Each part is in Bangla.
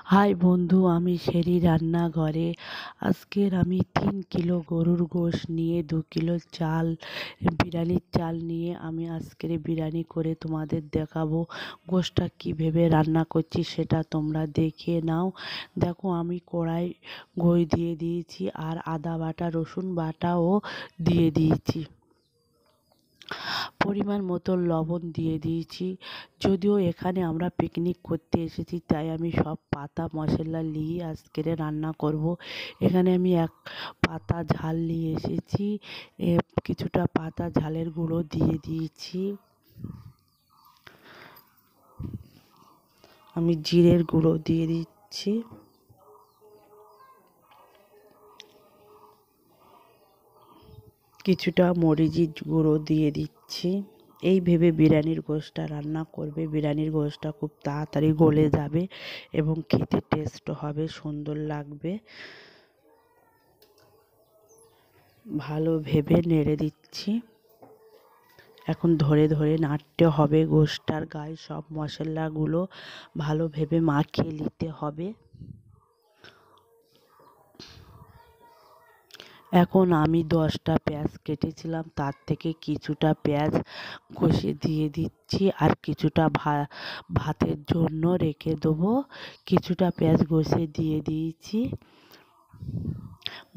হাই বন্ধু, আমি শেরি রান্নাঘরে। আজকের আমি 3 কিলো গরুর গোশত নিয়ে 2 কিলো চাল, বিরিয়ানির চাল নিয়ে আমি আজকের বিরিয়ানি করে তোমাদের দেখাবো। গোশতটা কীভাবে রান্না করছি সেটা তোমরা দেখে নাও। দেখো, আমি কড়াই ঘই দিয়ে দিয়েছি আর আদা বাটা রসুন বাটাও দিয়ে দিয়েছি। পরিমাণ মতো লবণ দিয়ে দিয়েছি। যদিও এখানে আমরা পিকনিক করতে এসেছি, তাই আমি সব পাতা মশলা নিয়ে আজকে রান্না করব। এখানে আমি এক পাতা ঝাল নিয়ে এসেছি, কিছুটা পাতা ঝালের গুঁড়ো দিয়ে দিয়েছি। আমি জিরের গুঁড়ো দিয়ে দিচ্ছি। কিছুটা মরিচের গুঁড়ো দিয়ে দিচ্ছি। এই ভেবে বিরিয়ানির গোশতটা রান্না করবে। বিরিয়ানির গোশতটা খুব তাড়াতাড়ি গলে যাবে এবং খেতে টেস্ট হবে, সুন্দর লাগবে। ভালো ভেবে নেড়ে দিচ্ছি। এখন ধরে ধরে নাড়তে হবে। গোশতটার গায়ে সব মশলাগুলো ভালো ভেবে মাখিয়ে নিতে হবে। এখন আমি 10টা পেঁয়াজ কেটেছিলাম, তার থেকে কিছুটা পেঁয়াজ কষে দিয়ে দিচ্ছি আর কিছুটা ভাতের জন্য রেখে দেবো। কিছুটা পেঁয়াজ কষে দিয়ে দিয়েছি।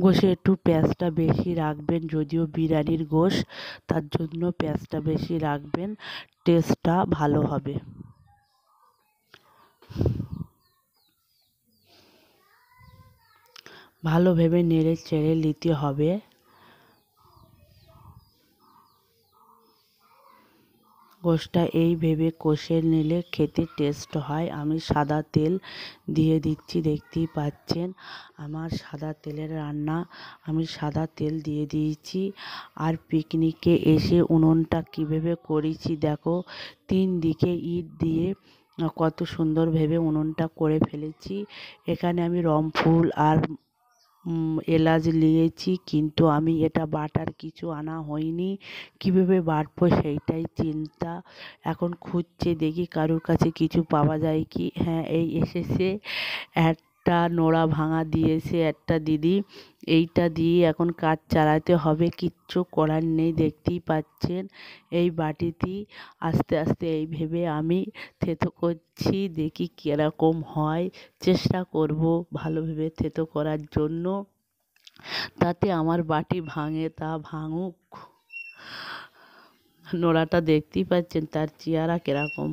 গোশে একটু পেঁয়াজটা বেশি রাখবেন, যদিও বিরিয়ানির গোশ, তার জন্য পেঁয়াজটা বেশি রাখবেন, টেস্টটা ভালো হবে। ভালো ভেবে নেড়ে চেড়ে নিতে হবে। গোশতটা এই ভেবে কষে নিলে খেতে টেস্ট হয়। আমি সাদা তেল দিয়ে দিচ্ছি, দেখতেই পাচ্ছেন আমার সাদা তেলের রান্না। আমি সাদা তেল দিয়ে দিয়েছি। আর পিকনিকে এসে উনুনটা কীভাবে করেছি দেখো, 3 দিকে ইট দিয়ে কত সুন্দর ভেবে উনুনটা করে ফেলেছি। এখানে আমি রমফুল আর এলাচ নিয়েছি, কিন্তু আমি এটা বাটার কিছু আনা হয়নি। কীভাবে বাটবো সেইটাই চিন্তা। এখন খুঁজছে, দেখি কারোর কাছে কিছু পাওয়া যায় কি। হ্যাঁ, এই এসেছে, একটা নোড়া ভাঙা দিয়েছে একটা দিদি। এইটা দিয়ে এখন কাজ চালাতে হবে, কিচ্ছু করার নেই। দেখতেই পাচ্ছেন এই বাটিতেই আস্তে আস্তে এই ভেবে আমি থেতো করছি। দেখি কীরকম হয়, চেষ্টা করব ভালো ভেবে থেতো করার জন্য। তাতে আমার বাটি ভাঙে তা ভাঙুক। নোড়াটা দেখতেই পাচ্ছেন তার চেহারা কীরকম।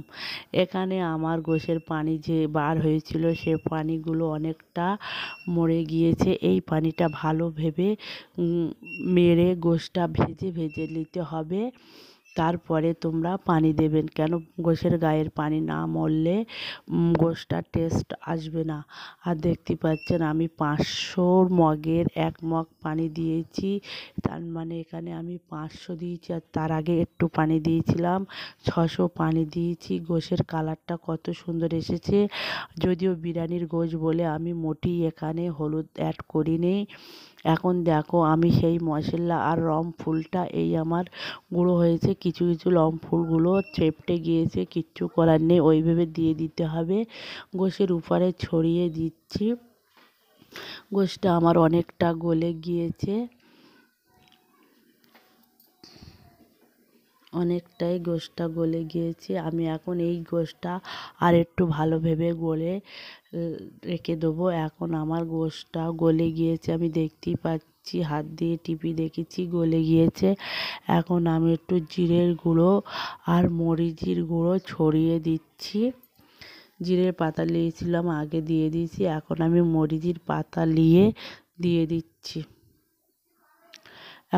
এখানে আমার গোশের পানি যে বার হয়েছিল সে পানিগুলো অনেকটা মরে গিয়েছে। এই পানিটা ভালো ভেবে মেরে গোশটা ভেজে ভেজে নিতে হবে। তারপরে তোমরা পানি দেবেন, কেন গোশের গায়ের পানি না মরলে গোশটার টেস্ট আসবে না। আর দেখতে পাচ্ছেন আমি 500 মগের 1 মগ পানি দিয়েছি, তার মানে এখানে আমি 500 দিয়েছি। আর তার আগে একটু পানি দিয়েছিলাম, 600 পানি দিয়েছি। গোশের কালারটা কত সুন্দর এসেছে। যদিও বিরিয়ানির গোশ বলে আমি মোটেই এখানে হলুদ অ্যাড করিনি। এখন দেখো, আমি সেই মশলা আর রমফুলটা এই আমার গুঁড়ো হয়েছে। কিছু কিছু লম্ফুলগুলো চেপটে গিয়েছে, কিচ্ছু করার নেই, ওইভাবে দিয়ে দিতে হবে। গোশের উপরে ছড়িয়ে দিচ্ছি। গোশটা আমার অনেকটা গলে গিয়েছে, অনেকটাই গোশটা গলে গিয়েছে। আমি এখন এই গোশটা আর একটু ভালো ভেবে গলে রেখে দেবো। এখন আমার গোশটা গলে গিয়েছে, আমি দেখতেই পাচ্ছি, হাত দিয়ে টিপি দেখেছি গলে গিয়েছে। এখন আমি একটু জিরের গুঁড়ো আর মরিচের গুঁড়ো ছড়িয়ে দিচ্ছি। জিরের পাতা নিয়েছিলাম, আগে দিয়ে দিয়েছি। এখন আমি মরিচের পাতা নিয়ে দিয়ে দিচ্ছি।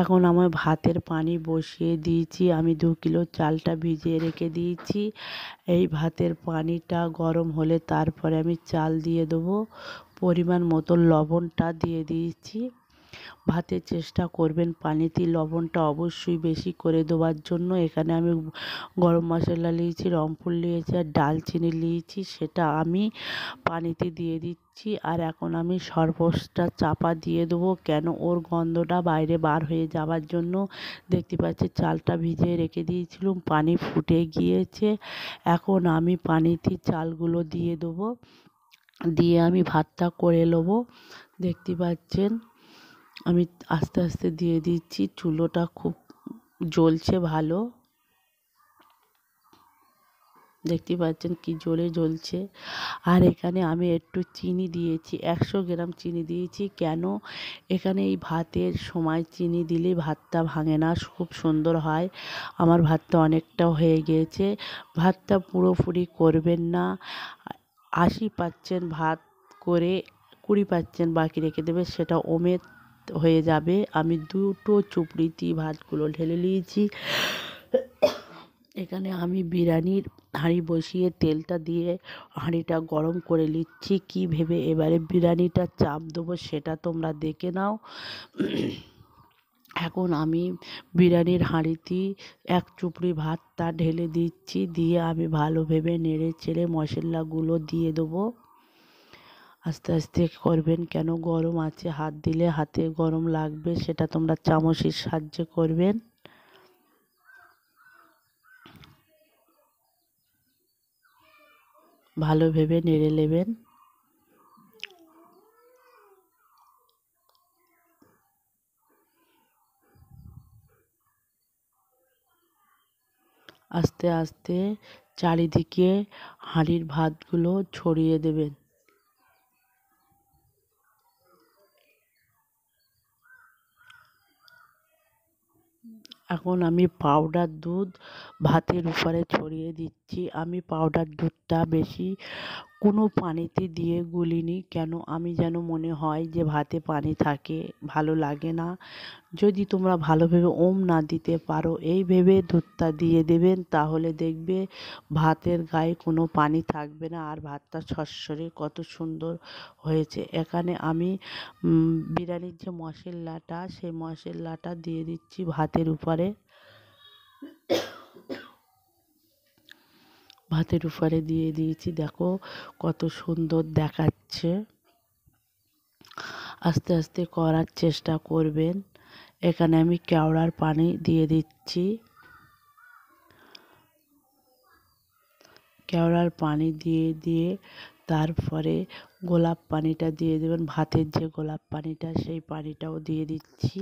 এখন আমার ভাতের পানি বসিয়ে দিয়েছি। আমি 2 কিলো চালটা ভিজিয়ে রেখে দিয়েছি। এই ভাতের পানিটা গরম হলে তারপরে আমি চাল দিয়ে দেবো। পরিমাণ মতো লবণটা দিয়ে দিয়েছি। ভাতের চেষ্টা করবেন পানিতে লবণটা অবশ্যই বেশি করে দেওয়ার জন্য। এখানে আমি গরম মশলা নিয়েছি, রমফুল নিয়েছি আর ডালচিনি নিয়েছি, সেটা আমি পানিতে দিয়ে দিচ্ছি। আর এখন আমি সর্ষেটা চাপা দিয়ে দেবো, কেন ওর গন্ধটা বাইরে বার হয়ে যাওয়ার জন্য। দেখতে পাচ্ছি চালটা ভিজিয়ে রেখে দিয়েছিলাম, পানি ফুটে গিয়েছে। এখন আমি পানিতে চালগুলো দিয়ে দেবো। দিয়ে আমি ভাতটা করে নেবো। দেখতে পাচ্ছেন আমি আস্তে আস্তে দিয়ে দিচ্ছি, চুলোটা খুব জ্বলছে ভালো, দেখতে পাচ্ছেন কি জোরে জ্বলছে। আর এখানে আমি একটু চিনি দিয়েছি, 100 গ্রাম চিনি দিয়েছি। কেন, এখানে এই ভাতের সময় চিনি দিলে ভাতটা ভাঙে না, খুব সুন্দর হয়। আমার ভাতটা অনেকটা হয়ে গিয়েছে, ভাতটা পুরোপুরি করবেন না, 80% ভাত করে 20% বাকি রেখে দেবে, সেটা ওমেট হয়ে যাবে। আমি 2টো চুপড়িতে ভাতগুলো ঢেলে নিয়েছি। এখানে আমি বিরিয়ানির হাঁড়ি বসিয়ে তেলটা দিয়ে হাঁড়িটা গরম করে নিচ্ছি। কী ভেবে এবারে বিরিয়ানিটা চাপ দেবো সেটা তোমরা দেখে নাও। এখন আমি বিরিয়ানির হাঁড়িতে 1 চুপড়ি ভাতটা ঢেলে দিচ্ছি, দিয়ে আমি ভালো ভেবে নেড়ে চেড়ে মশলাগুলো দিয়ে দেবো। আস্তে আস্তে করবেন, কেন গরম আছে, হাত দিলে হাতে গরম লাগবে, সেটা তোমরা চামচের সাহায্যে করবেন। ভালো ভেবে নেড়ে নেবেন। আস্তে আস্তে চারিদিকে হাঁড়ির ভাতগুলো ছড়িয়ে দেবেন। এখন আমি পাউডার দুধ ভাতের উপরে ছড়িয়ে দিচ্ছি। আমি পাউডার দুধটা বেশি কোনো পানিতে দিয়ে গুলিনি, কেন আমি যেন মনে হয় যে ভাতে পানি থাকে, ভালো লাগে না। যদি তোমরা ভালোভাবে না দিতে পারো, এই ভেবে দুধটা দিয়ে দেবেন, তাহলে দেখবে ভাতের গায়ে কোনো পানি থাকবে না, আর ভাতটা সরসরে কত সুন্দর হয়েছে। এখানে আমি বিরিয়ানির যে মশলাটা, সেই মশলাটা দিয়ে দিচ্ছি ভাতের উপরে। ভাতের উপরে দিয়ে দিয়েছি, দেখো কত সুন্দর দেখাচ্ছে। আস্তে আস্তে করার চেষ্টা করবেন। এখানে আমি কেওড়ার পানি দিয়ে দিচ্ছি। কেওড়ার পানি দিয়ে দিয়ে তারপরে গোলাপ পানিটা দিয়ে দেবেন, ভাতের যে গোলাপ পানিটা, সেই পানিটাও দিয়ে দিচ্ছি।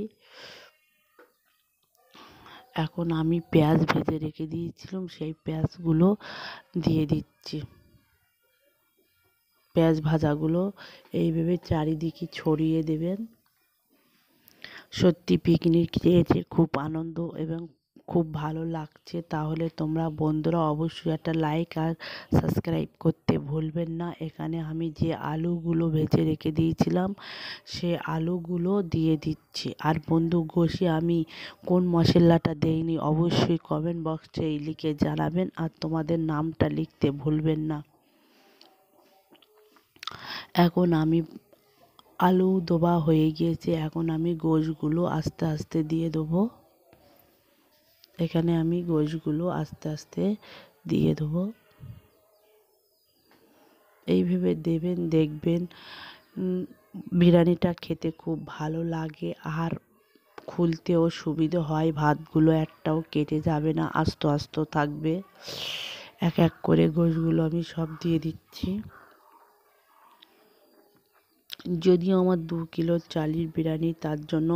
এখন আমি পেঁয়াজ ভেজে রেখে দিয়েছিলাম, সেই পেঁয়াজগুলো দিয়ে দিচ্ছি। পেঁয়াজ ভাজাগুলো এইভাবে চারিদিকে ছড়িয়ে দেবেন। সত্যি পিকনিক খেয়েছে, খুব আনন্দ এবং খুব ভালো লাগছে। তাহলে তোমরা বন্ধুরা অবশ্যই একটা লাইক আর সাবস্ক্রাইব করতে ভুলবেন না। এখানে আমি যে আলুগুলো ভেজে রেখে দিয়েছিলাম, সে আলুগুলো দিয়ে দিচ্ছি। আর বন্ধু গোশে আমি কোন মশলাটা দেইনি অবশ্যই কমেন্ট বক্সে লিখে জানাবেন, আর তোমাদের নামটা লিখতে ভুলবেন না। এখন আমি আলু দেওয়া হয়ে গিয়েছে, এখন আমি গোশগুলো আস্তে আস্তে দিয়ে দেবো। এখানে আমি গোশগুলো আস্তে আস্তে দিয়ে দেবো। এইভাবে দেবেন, দেখবেন বিরিয়ানিটা খেতে খুব ভালো লাগে, আর খুলতেও সুবিধে হয়। ভাতগুলো একটাও কেটে যাবে না, আস্ত আস্ত থাকবে। এক এক করে গোশগুলো আমি সব দিয়ে দিচ্ছি। যদিও আমার 2 কিলো চালের বিরিয়ানি, তার জন্য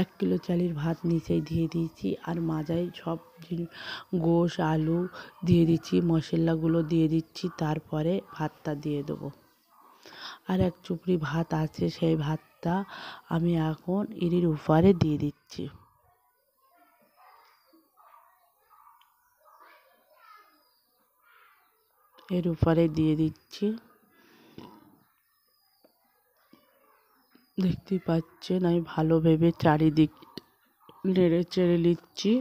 1 কিলো চালের ভাত নিচেই দিয়ে দিয়েছি, আর মাজায় সব গোশ আলু দিয়ে দিচ্ছি, মশলাগুলো দিয়ে দিচ্ছি, তারপরে ভাতটা দিয়ে দেবো। আর 1 চুপড়ি ভাত আছে, সেই ভাতটা আমি এখন এর উপরে দিয়ে দিচ্ছি। এর উপরে দিয়ে দিচ্ছি। দেখতে পাচ্ছেন আমি ভালো ভেবে চারিদিক নেড়ে চেড়ে নিচ্ছি।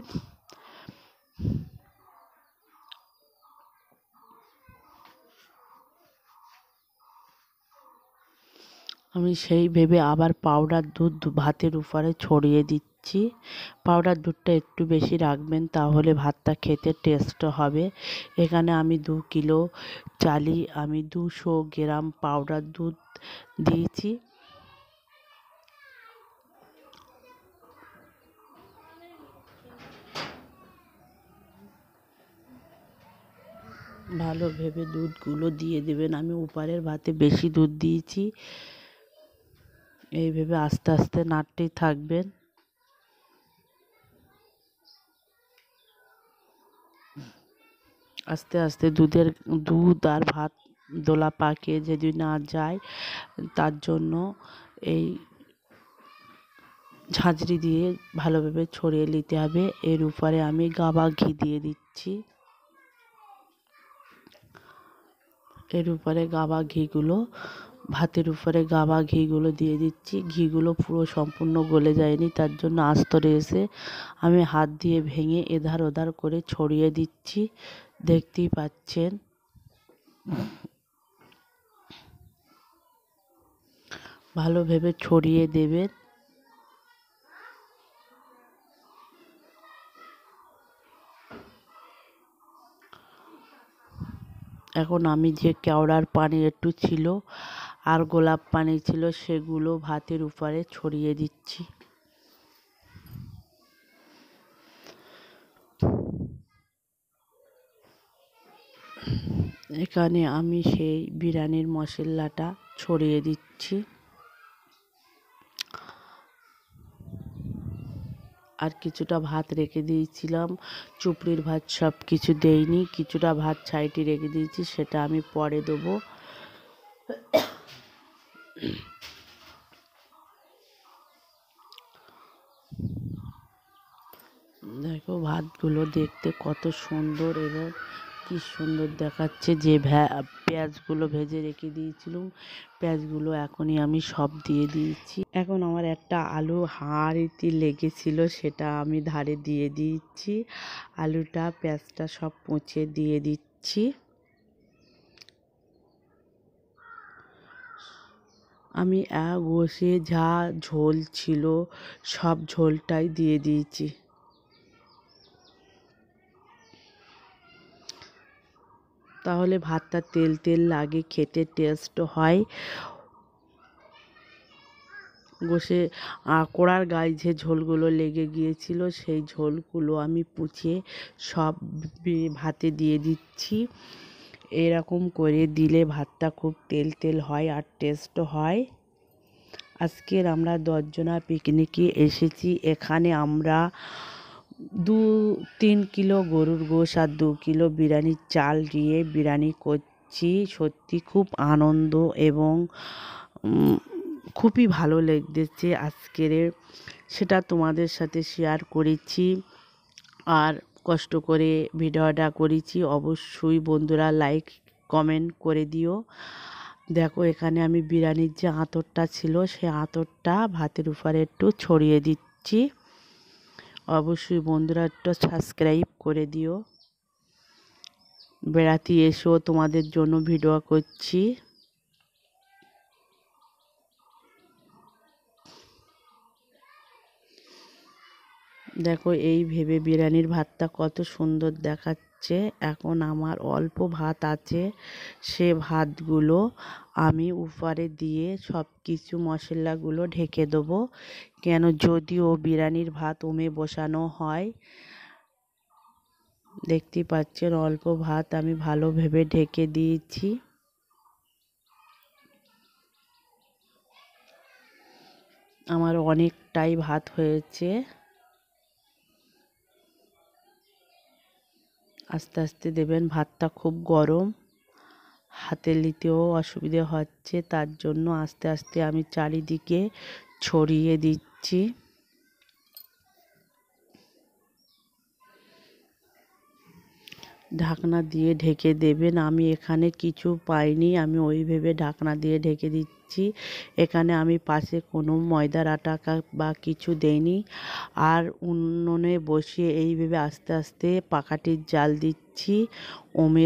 আমি সেই ভেবে আবার পাউডার দুধ ভাতের উপরে ছড়িয়ে দিচ্ছি। পাউডার দুধটা একটু বেশি রাখবেন, তাহলে ভাতটা খেতে টেস্ট হবে। এখানে আমি 2 কিলো চালে আমি 200 গ্রাম পাউডার দুধ দিয়েছি। ভালো ভেবে দুধগুলো দিয়ে দেবেন। আমি ওপারের ভাতে বেশি দুধ দিয়েছি। এই ভেবে আস্তে আস্তে নাড়তেই থাকবেন। আস্তে আস্তে দুধ আর ভাত দোলা পাকিয়ে যদি না যায়, তার জন্য এই ঝাঁঝরি দিয়ে ভালোভাবে ছড়িয়ে নিতে হবে। এর উপরে আমি গাওয়া ঘি দিয়ে দিচ্ছি। এর উপরে গাওয়া ঘিগুলো, ভাতের উপরে গাওয়া ঘিগুলো দিয়ে দিচ্ছি। ঘিগুলো পুরো সম্পূর্ণ গলে যায়নি, তার জন্য আস্ত রয়েছে। আমি হাত দিয়ে ভেঙে এধার ওধার করে ছড়িয়ে দিচ্ছি, দেখতেই পাচ্ছেন। ভালোভাবে ছড়িয়ে দেবেন। এখন আমি যে কেওড়ার পানি একটু ছিল আর গোলাপ পানি ছিল, সেগুলো ভাতের উপরে ছড়িয়ে দিচ্ছি। এখানে আমি সেই বিরিয়ানির মশলাটা ছড়িয়ে দিচ্ছি। আর কিছুটা ভাত রেখে দিয়েছিলাম, চুপড়ির ভাত, সব কিছু দেইনি। কিছুটা ভাত সাইডে রেখে দিয়েছি, সেটা আমি পরে দেবো। দেখো ভাতগুলো দেখতে কত সুন্দর এবং কি সুন্দর দেখাচ্ছে। যে পেঁয়াজগুলো ভেজে রেখে দিয়েছিলাম, পেঁয়াজগুলো এখনই আমি সব দিয়ে দিয়েছি। এখন আমার একটা আলু হাঁড়িতে লেগেছিল, সেটা আমি ধারে দিয়ে দিচ্ছি। আলুটা পেঁয়াজটা সব মুছে দিয়ে দিচ্ছি। আমি এক বসে যা ঝোল ছিল সব ঝোলটাই দিয়ে দিয়েছি। তাহলে ভাতটা তেল তেল লাগে, খেতে টেস্ট হয়। বসে কড়ার গায়ে যে ঝোলগুলো লেগে গিয়েছিল, সেই ঝোলগুলো আমি পুছিয়ে সব ভাতে দিয়ে দিচ্ছি। এরকম করে দিলে ভাতটা খুব তেল তেল হয় আর টেস্ট হয়। আজকের আমরা 10 জনা পিকনিকে এসেছি। এখানে আমরা 2-3 কিলো গরুর গোশ আর 2 কিলো বিরিয়ানির চাল দিয়ে বিরিয়ানি করছি। সত্যি খুব আনন্দ এবং খুবই ভালো লেগেছে আজকের, সেটা তোমাদের সাথে শেয়ার করেছি। আর কষ্ট করে ভিডিওটা করেছি। অবশ্যই বন্ধুরা লাইক কমেন্ট করে দিও। দেখো এখানে আমি বিরিয়ানির যে আঁতরটা ছিল, সেই আঁতরটা ভাতের উপরে একটু ছড়িয়ে দিচ্ছি। অবশ্যই বন্ধুরা একটু সাবস্ক্রাইব করে দিও। বেড়াতে এসো, তোমাদের জন্য ভিডিও করছি। দেখো এই ভেবে বিরিয়ানির ভাতটা কত সুন্দর দেখাচ্ছে। এখন আমার অল্প ভাত আছে, সে ভাতগুলো আমি উপরে দিয়ে সব কিছু মশলাগুলো ঢেকে দেবো। কেন, যদিও বিরিয়ানির ভাত বসানো হয়। দেখতেই পাচ্ছেন অল্প ভাত আমি ভালো ভেবে ঢেকে দিয়েছি। আমার অনেকটাই ভাত হয়েছে। আস্তে আস্তে দেবেন, ভাতটা খুব গরম, হাতে নিতেও অসুবিধে হচ্ছে, তার জন্য আস্তে আস্তে আমি চারিদিকে ছড়িয়ে দিচ্ছি। ঢাকনা দিয়ে ঢেকে দেবেন। আমি এখানে কিছু পাইনি, আমি ওই ভেবে ঢাকনা দিয়ে ঢেকে দিচ্ছি। এখানে আমি পাশে কোনো ময়দার আটা বা কিছু দেইনি। আর উনুনে বসিয়ে এই ভেবে আস্তে আস্তে পাখাটির জাল দিচ্ছি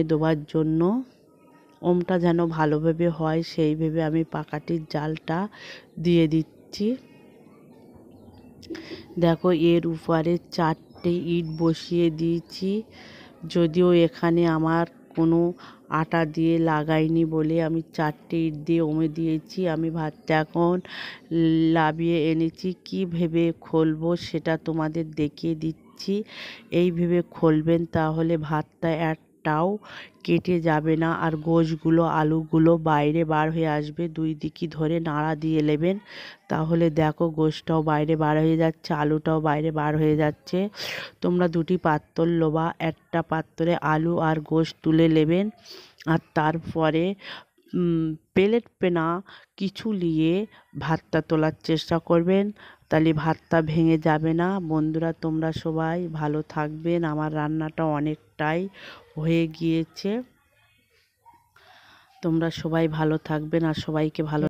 দেওয়ার জন্য। ওমটা যেন ভালোভাবে হয়, সেই ভেবে আমি পাখাটির জালটা দিয়ে দিচ্ছি। দেখো এর উপরে 4টে ইট বসিয়ে দিয়েছি। যদিও এখানে আমার কোনো আটা দিয়ে লাগাইনি বলে আমি 4টে ইট দিয়ে দিয়েছি। আমি ভাতটা এখন নামিয়ে এনেছি। কি ভেবে খুলবো সেটা তোমাদের দেখিয়ে দিচ্ছি। এই ভেবে খুলবেন, তাহলে ভাতটা একটাও কেটে যাবে না, আর গোশগুলো আলুগুলো বাইরে বার হয়ে আসবে। দুই দিকই ধরে নাড়া দিয়ে নেবেন, তাহলে দেখো গোশটাও বাইরে বার হয়ে যাচ্ছে, আলুটাও বাইরে বার হয়ে যাচ্ছে। তোমরা দুটি পাত্র লোবা, একটা পাত্রে আলু আর গোশ তুলে নেবেন, আর তারপরে প্লেট পেনা কিছু নিয়ে ভাতটা তোলার চেষ্টা করবেন, তাহলে ভাতটা ভেঙে যাবে না। বন্ধুরা, তোমরা সবাই ভালো থাকবেন। আমার রান্নাটা অনেকটাই হয়ে গিয়েছে। তোমরা সবাই ভালো থাকবেন আর সবাইকে ভালো